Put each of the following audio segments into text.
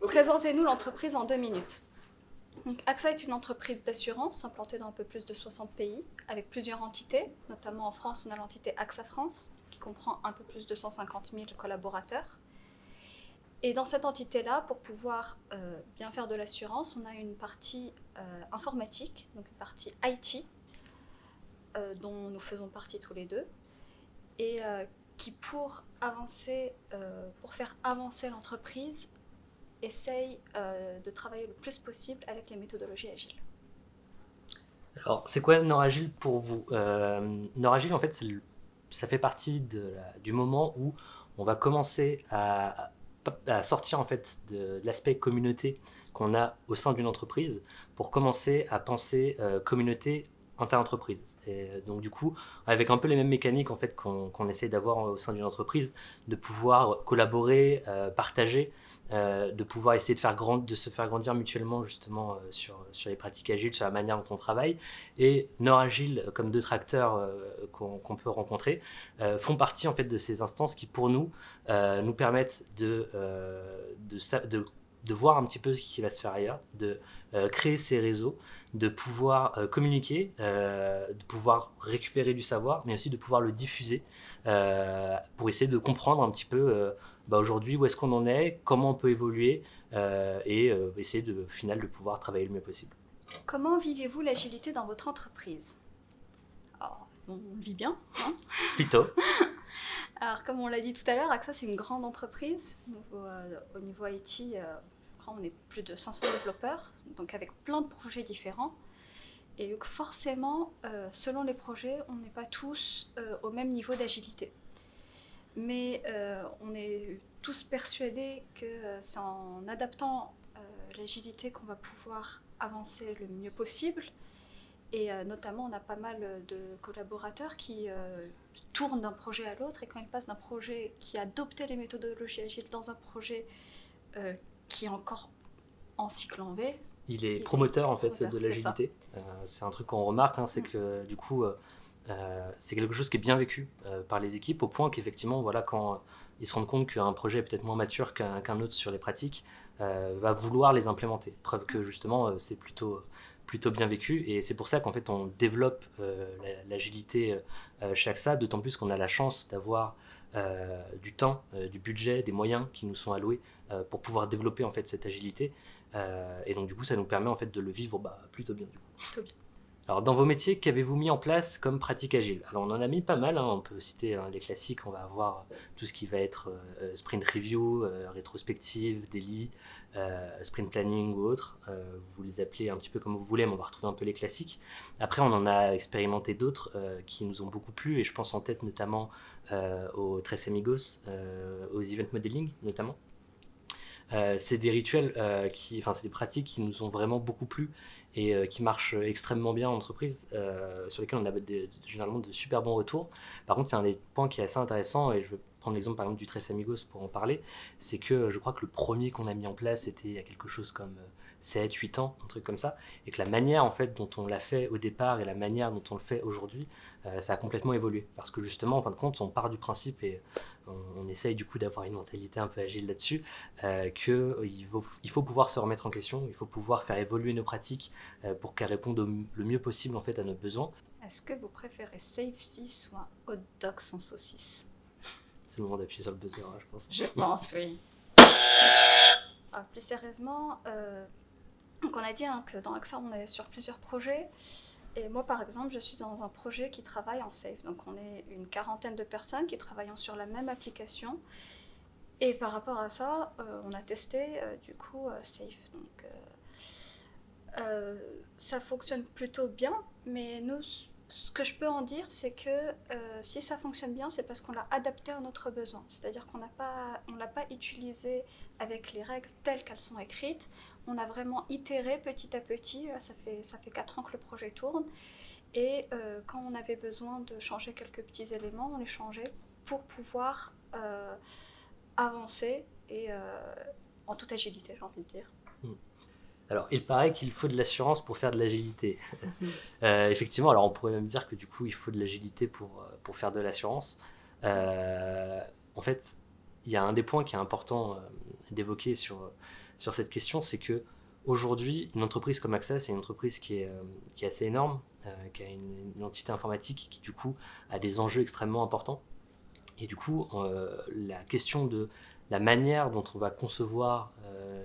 Présentez-nous l'entreprise en 2 minutes. Donc, AXA est une entreprise d'assurance implantée dans un peu plus de 60 pays, avec plusieurs entités. Notamment en France, on a l'entité AXA France, qui comprend un peu plus de 150 000 collaborateurs. Et dans cette entité-là, pour pouvoir bien faire de l'assurance, on a une partie informatique, donc une partie IT, dont nous faisons partie tous les deux, et qui, pour faire avancer l'entreprise, essaye de travailler le plus possible avec les méthodologies agiles. Alors, c'est quoi Noragile pour vous? Noragile, en fait, ça fait partie du moment où on va commencer à sortir en fait de l'aspect communauté qu'on a au sein d'une entreprise pour commencer à penser communauté inter-entreprise. Et donc du coup, avec un peu les mêmes mécaniques en fait qu'on essaie d'avoir au sein d'une entreprise, de pouvoir collaborer, partager, de pouvoir essayer de se faire grandir mutuellement justement sur les pratiques agiles, sur la manière dont on travaille. Et Nord Agile, comme d'autres acteurs qu'on peut rencontrer, font partie en fait de ces instances qui pour nous permettent de voir un petit peu ce qui va se faire ailleurs, de créer ces réseaux, de pouvoir communiquer, de pouvoir récupérer du savoir, mais aussi de pouvoir le diffuser pour essayer de comprendre un petit peu aujourd'hui où est-ce qu'on en est, comment on peut évoluer et essayer au final de pouvoir travailler le mieux possible. Comment vivez-vous l'agilité dans votre entreprise? Alors, on le vit bien, hein. Plutôt. Alors, comme on l'a dit tout à l'heure, AXA, c'est une grande entreprise. Au niveau IT, on est plus de 500 développeurs, donc avec plein de projets différents. Et donc forcément, selon les projets, on n'est pas tous au même niveau d'agilité. Mais on est tous persuadés que c'est en adaptant l'agilité qu'on va pouvoir avancer le mieux possible. Et notamment, on a pas mal de collaborateurs qui tournent d'un projet à l'autre. Et quand ils passent d'un projet qui a adopté les méthodologies agiles dans un projet qui est encore en cycle en V, il est promoteur en fait de c'est ça. l'agilité. C'est un truc qu'on remarque, c'est que du coup, c'est quelque chose qui est bien vécu par les équipes, au point qu'effectivement, voilà, quand ils se rendent compte qu'un projet est peut-être moins mature qu'un autre sur les pratiques, va vouloir les implémenter. Preuve que justement, c'est plutôt bien vécu. Et c'est pour ça qu'en fait, on développe l'agilité chez AXA, d'autant plus qu'on a la chance d'avoir du temps, du budget, des moyens qui nous sont alloués pour pouvoir développer en fait cette agilité. Et donc du coup, ça nous permet en fait de le vivre plutôt bien. Du coup. Plutôt bien. Alors dans vos métiers, qu'avez-vous mis en place comme pratique agile? Alors on en a mis pas mal, on peut citer les classiques, on va avoir tout ce qui va être sprint review, rétrospective, daily, sprint planning ou autre. Vous les appelez un petit peu comme vous voulez, mais on va retrouver un peu les classiques. Après on en a expérimenté d'autres qui nous ont beaucoup plu, et je pense en tête notamment aux Tres Amigos, aux event modeling notamment. C'est des rituels, c'est des pratiques qui nous ont vraiment beaucoup plu et qui marchent extrêmement bien en entreprise, sur lesquels on a généralement de super bons retours. Par contre, il y a un des points qui est assez intéressant, et je vais prendre l'exemple par exemple du Tres Amigos pour en parler, c'est que je crois que le premier qu'on a mis en place c'était il y a quelque chose comme 7-8 ans, un truc comme ça, et que la manière en fait dont on l'a fait au départ et la manière dont on le fait aujourd'hui, ça a complètement évolué. Parce que justement, en fin de compte, on part du principe et on essaye du coup d'avoir une mentalité un peu agile là-dessus, qu'il faut pouvoir se remettre en question, il faut pouvoir faire évoluer nos pratiques pour qu'elles répondent le mieux possible en fait à nos besoins. Est-ce que vous préférez SafeSys ou un hot dog sans saucisse? C'est le moment d'appuyer sur le buzzer, je pense. Je pense, oui. Plus sérieusement, donc on a dit que dans AXA, on est sur plusieurs projets. Et moi, par exemple, je suis dans un projet qui travaille en Safe. Donc on est une quarantaine de personnes qui travaillent sur la même application. Et par rapport à ça, on a testé du coup Safe. Donc ça fonctionne plutôt bien, mais nous, ce que je peux en dire, c'est que si ça fonctionne bien, c'est parce qu'on l'a adapté à notre besoin. C'est-à-dire qu'on ne l'a pas utilisé avec les règles telles qu'elles sont écrites. On a vraiment itéré petit à petit. Là, ça fait 4 ans que le projet tourne. Et quand on avait besoin de changer quelques petits éléments, on les changeait pour pouvoir avancer et en toute agilité, j'ai envie de dire. Alors, il paraît qu'il faut de l'assurance pour faire de l'agilité. Effectivement, alors on pourrait même dire que du coup, il faut de l'agilité pour faire de l'assurance. En fait, il y a un des points qui est important d'évoquer sur cette question, c'est que aujourd'hui, une entreprise comme AXA, c'est une entreprise qui est assez énorme, qui a une entité informatique qui du coup a des enjeux extrêmement importants. Et du coup, la question de la manière dont on va concevoir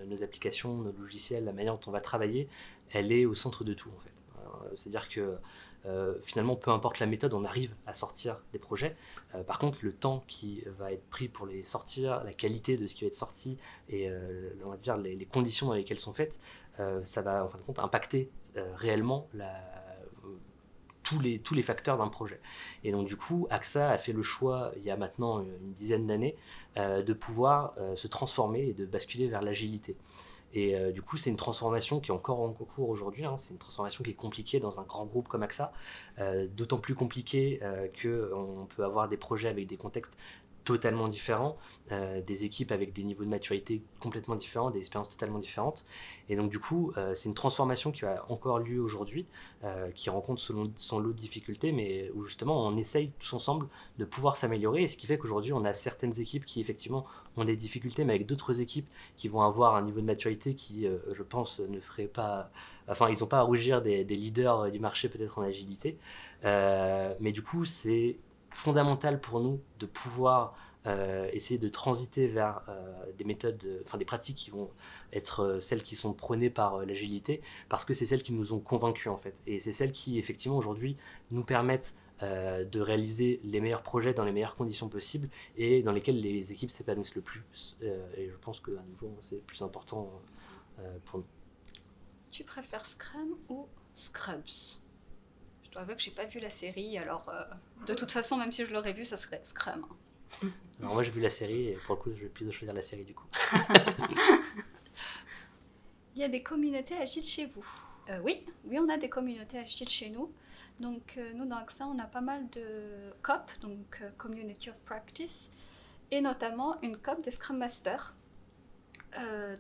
nos applications, nos logiciels, la manière dont on va travailler, elle est au centre de tout en fait. C'est-à-dire que finalement, peu importe la méthode, on arrive à sortir des projets. Par contre, le temps qui va être pris pour les sortir, la qualité de ce qui va être sorti et on va dire les conditions dans lesquelles sont faites, ça va en fin de compte impacter réellement tous les facteurs d'un projet. Et donc du coup, AXA a fait le choix, il y a maintenant une dizaine d'années, de pouvoir se transformer et de basculer vers l'agilité. Et du coup, c'est une transformation qui est encore en cours aujourd'hui. C'est une transformation qui est compliquée dans un grand groupe comme AXA, d'autant plus compliquée qu'on peut avoir des projets avec des contextes totalement différents, des équipes avec des niveaux de maturité complètement différents, des expériences totalement différentes. Et donc du coup, c'est une transformation qui a encore lieu aujourd'hui, qui rencontre son lot de difficultés, mais où justement on essaye tous ensemble de pouvoir s'améliorer. Et ce qui fait qu'aujourd'hui, on a certaines équipes qui effectivement ont des difficultés, mais avec d'autres équipes qui vont avoir un niveau de maturité qui, je pense, ne ferait pas... Enfin, ils n'ont pas à rougir des leaders du marché peut-être en agilité. Mais du coup, c'est fondamental pour nous de pouvoir essayer de transiter vers des méthodes, enfin des pratiques qui vont être celles qui sont prônées par l'agilité, parce que c'est celles qui nous ont convaincus en fait, et c'est celles qui effectivement aujourd'hui nous permettent de réaliser les meilleurs projets dans les meilleures conditions possibles et dans lesquelles les équipes s'épanouissent le plus. Et je pense qu'à nouveau c'est le plus important pour nous. Tu préfères Scrum ou Scrubs? Je dois avouer que j'ai pas vu la série, alors de toute façon, même si je l'aurais vu, ça serait Scrum. Alors moi j'ai vu la série et pour le coup je vais plus choisir la série du coup. Il y a des communautés agiles chez vous? Oui, on a des communautés agiles chez nous. Donc nous dans AXA, on a pas mal de COP, donc Community of Practice, et notamment une COP des Scrum Masters.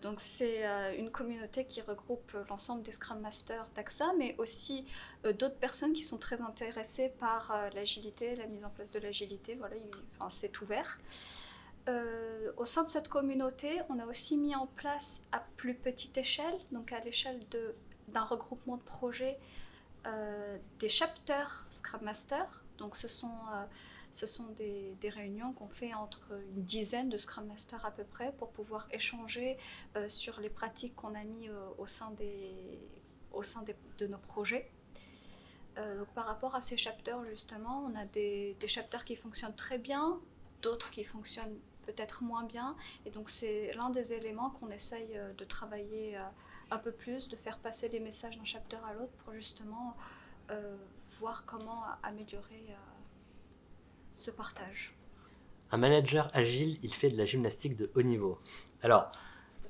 Donc c'est une communauté qui regroupe l'ensemble des Scrum Masters d'AXA, mais aussi d'autres personnes qui sont très intéressées par l'agilité, la mise en place de l'agilité. Voilà, c'est ouvert. Au sein de cette communauté, on a aussi mis en place à plus petite échelle, donc à l'échelle d'un regroupement de projets, des chapters Scrum Master. Donc ce sont des réunions qu'on fait entre une dizaine de Scrum Masters à peu près pour pouvoir échanger sur les pratiques qu'on a mis au sein de nos projets. Donc par rapport à ces chapters, justement, on a des chapters qui fonctionnent très bien, d'autres qui fonctionnent peut-être moins bien. Et donc c'est l'un des éléments qu'on essaye de travailler un peu plus, de faire passer les messages d'un chapter à l'autre pour justement voir comment améliorer ce partage. Un manager agile, il fait de la gymnastique de haut niveau. Alors,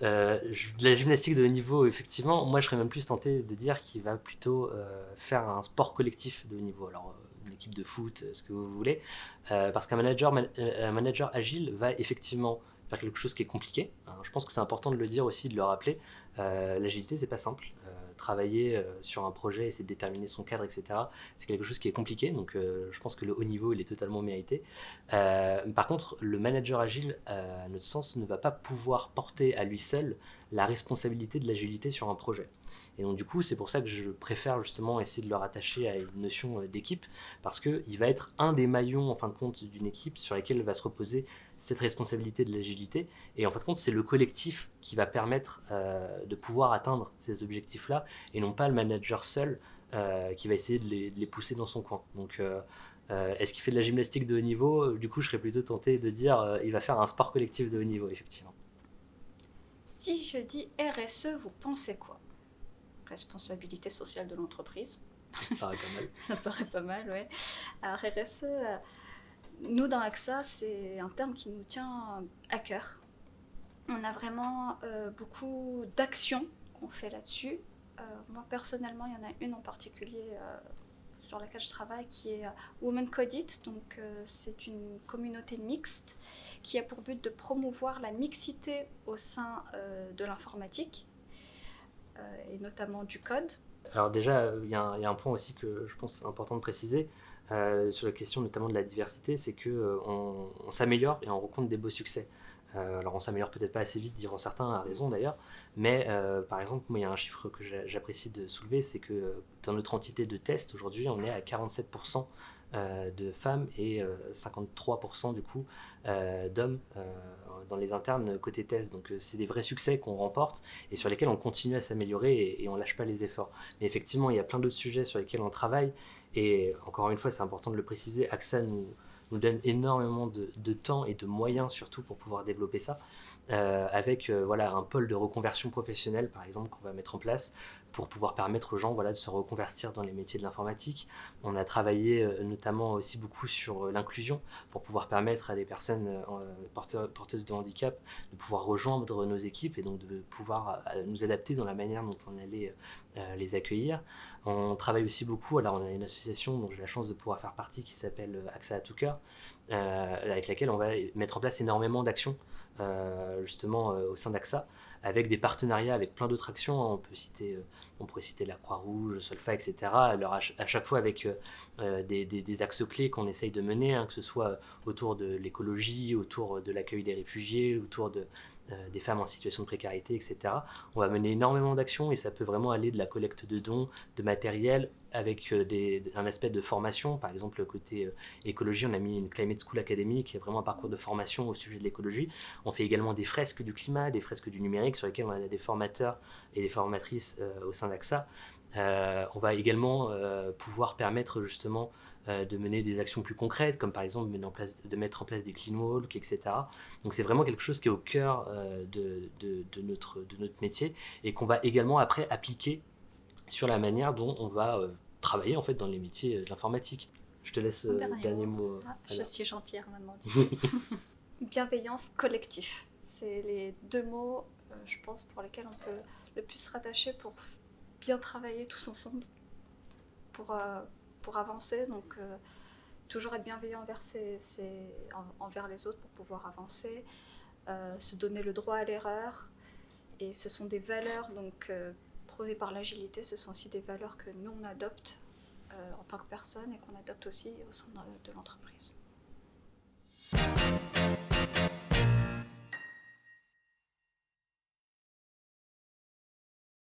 de la gymnastique de haut niveau, effectivement, moi je serais même plus tenté de dire qu'il va plutôt faire un sport collectif de haut niveau. Alors, une équipe de foot, ce que vous voulez. Parce qu'un manager agile va effectivement faire quelque chose qui est compliqué. Je pense que c'est important de le dire aussi, de le rappeler. L'agilité, c'est pas simple. Travailler sur un projet, essayer de déterminer son cadre, etc. C'est quelque chose qui est compliqué, donc je pense que le haut niveau, il est totalement mérité. Par contre, le manager agile, à notre sens, ne va pas pouvoir porter à lui seul la responsabilité de l'agilité sur un projet. Et donc du coup, c'est pour ça que je préfère justement essayer de le rattacher à une notion d'équipe, parce qu'il va être un des maillons, en fin de compte, d'une équipe sur laquelle va se reposer cette responsabilité de l'agilité. Et en fin de compte, c'est le collectif qui va permettre de pouvoir atteindre ces objectifs-là, et non pas le manager seul qui va essayer de les pousser dans son coin. Donc est-ce qu'il fait de la gymnastique de haut niveau? Du coup, je serais plutôt tenté de dire il va faire un sport collectif de haut niveau, effectivement. Si je dis RSE, vous pensez quoi? Responsabilité sociale de l'entreprise. Ça paraît pas mal. Ça paraît pas mal, ouais. Alors RSE, nous dans AXA, c'est un terme qui nous tient à cœur. On a vraiment beaucoup d'actions qu'on fait là-dessus. Moi personnellement, il y en a une en particulier sur laquelle je travaille qui est Women Code It. Donc c'est une communauté mixte qui a pour but de promouvoir la mixité au sein de l'informatique et notamment du code. Alors déjà, il y a un point aussi que je pense important de préciser sur la question notamment de la diversité, c'est qu'on s'améliore et on rencontre des beaux succès. Alors on s'améliore peut-être pas assez vite, diront certains, à raison d'ailleurs, mais par exemple, moi il y a un chiffre que j'apprécie de soulever, c'est que dans notre entité de test, aujourd'hui on est à 47% de femmes et 53% du coup d'hommes dans les internes côté test. Donc c'est des vrais succès qu'on remporte et sur lesquels on continue à s'améliorer et on lâche pas les efforts. Mais effectivement, il y a plein d'autres sujets sur lesquels on travaille et encore une fois, c'est important de le préciser, AXA nous donne énormément de temps et de moyens surtout pour pouvoir développer ça, avec voilà, un pôle de reconversion professionnelle par exemple qu'on va mettre en place pour pouvoir permettre aux gens voilà, de se reconvertir dans les métiers de l'informatique. On a travaillé notamment aussi beaucoup sur l'inclusion pour pouvoir permettre à des personnes porteuses de handicap de pouvoir rejoindre nos équipes et donc de pouvoir nous adapter dans la manière dont on allait les accueillir. On travaille aussi beaucoup, alors on a une association dont j'ai la chance de pouvoir faire partie qui s'appelle AXA à tout cœur, avec laquelle on va mettre en place énormément d'actions justement au sein d'AXA, avec des partenariats avec plein d'autres actions. On pourrait citer la Croix-Rouge, Solfa, etc. Alors à chaque fois avec des axes clés qu'on essaye de mener, que ce soit autour de l'écologie, autour de l'accueil des réfugiés, autour des femmes en situation de précarité, etc. On va mener énormément d'actions et ça peut vraiment aller de la collecte de dons, de matériel, avec un aspect de formation. Par exemple, côté écologie, on a mis une Climate School Academy qui est vraiment un parcours de formation au sujet de l'écologie. On fait également des fresques du climat, des fresques du numérique sur lesquelles on a des formateurs et des formatrices au sein d'AXA. On va également pouvoir permettre justement de mener des actions plus concrètes, comme par exemple de mettre en place des clean walks, etc. Donc c'est vraiment quelque chose qui est au cœur de notre métier et qu'on va également après appliquer sur la manière dont on va travailler en fait dans les métiers de l'informatique. Je te laisse le dernier mot. Je suis Jean-Pierre maintenant. Bienveillance collective. C'est les deux mots, je pense, pour lesquels on peut le plus se rattacher pour bien travailler tous ensemble, pour avancer. Donc, toujours être bienveillant envers les autres pour pouvoir avancer, se donner le droit à l'erreur. Et ce sont des valeurs donc prônées par l'agilité, ce sont aussi des valeurs que nous on adopte en tant que personne et qu'on adopte aussi au sein de l'entreprise.